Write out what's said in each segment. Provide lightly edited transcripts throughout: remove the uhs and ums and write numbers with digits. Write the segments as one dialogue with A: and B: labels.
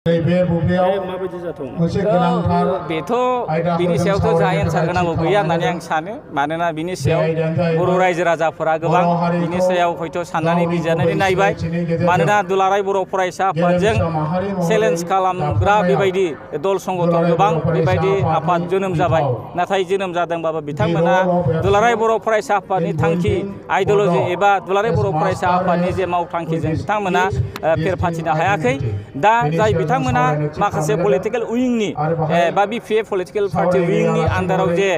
A: नैबे बुब्लियाव मोनसे गोनांथार
B: बेथ' बिनि सायावथ' जोंहा एन्सार होनांगौ गैया होननानै आं सानो मानोना बिनि सायाव बर' रायजो राजाफोरा गोबां बिनि सायाव हयथ' साननानै बिजिरनानै नायबाय मानोना दुलाराय बर' फरायसा आफादजों चेलेन्ज खालामग्रा बेबायदि दल संगठन गोबां बेबायदि आफाद जोनोम जाबाय नाथाय जोनोम जादोंबाबो बिथांमोना दुलाराय बर' फरायसा आफादनि थांखि आइडिय'लजि एबा दुलाराय बर' फरायसा आफादनि जे मावथांखिजों बिथांमोना फेर फाथिनो हायाखै दा जाय बिथांमोना माखासे पलिटिकेल उइंनि बा बिपिएफ पलिटिकेल पार्टी उइंनि आन्दाराव जे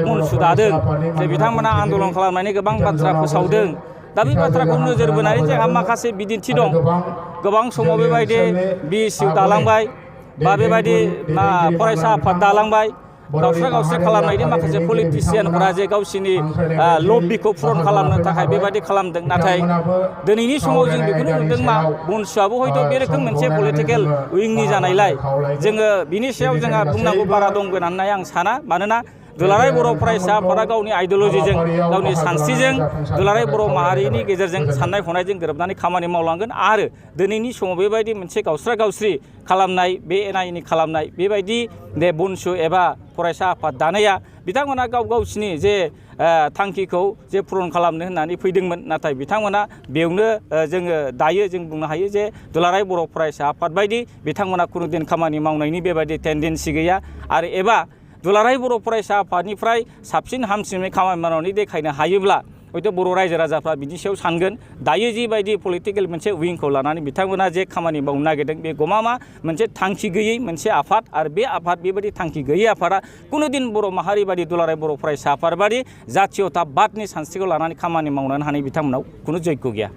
B: बनसु दादों जे बिथांमोना आन्दलन खालामनानै गोबां बाथ्रा फोसावदों दा बे बाथ्राखौ नोजोर बोनानै जोंहा माखासे बिदिन्थि दं गोबां समाव बेबायदि बिएसइउ दालांबाय बा बेबायदि फरायसा आफाद दालांबाय गावस्रा खालामनायनि माखासे पलिटिसियानफोरा जे गावसिनि लबिखौ पुरन खालामनो थाखाय बेबायदि खालामदों नाथाय दिनैनि समाव जों बेखौनो नुदों मा बनसुआबो हयथ' बे रोखोम मोनसे पलिटिकेल उइंनि जानायलाय जोङो बिनि सायाव जोंहा बुंनांगौ बारा दंगोन होननानै आं साना मानोना दुलाराय बर' फरायसा आफादा गावनि आइडिय'लजिजों गावनि सानस्रिजों दुलाराय बर' माहारिनि गेजेरजों साननाय हनायजों गोरोबनानै खामानि मावलांगोन आरो दिनैनि समाव बेबायदि मोनसे गावस्रा खालामनाय बे एना एनि खालामनाय बेबायदि बे बनसु एबा फरायसा आफाद दानाया बिथांमोना गावसिनि जे थांखिखौ जे पुरन खालामनो होननानै फैदोंमोन नाथाय बिथांमोना बेयावनो जोङो दायो जों बुंनो हायो जे दुलाराय बर' फरायसा आफाद बायदि बिथांमोना खुनु दिन खामानि मावनायनि बेबायदि टेन्डेन्सि गैया आरो एबा दुलाराय बर' फरायसा आफादनिफ्राय साबसिन हामसिनै खामानि मावनानै देखायनो हायोब्ला हयथ' बर' रायजो राजाफ्रा बिनि सायाव सानगोन दायो जिबायदि पलिटिकेल मोनसे उइंखौ लानानै बिथांमोना जे खामानि मावनो नागिरदों बे गमामा मोनसे थांखि गैयै मोनसे आफाद आरो बे आफाद बेबायदि थांखि गैयै आफादा कुनु दिन बर' माहारि बादि दुलाराय बर' फरायसा आफाद बादि जातीयताबादनि सानस्रिखौ लानानै खामानि मावनो हानाय बिथांमोनाव कुनु जैग्य गैया।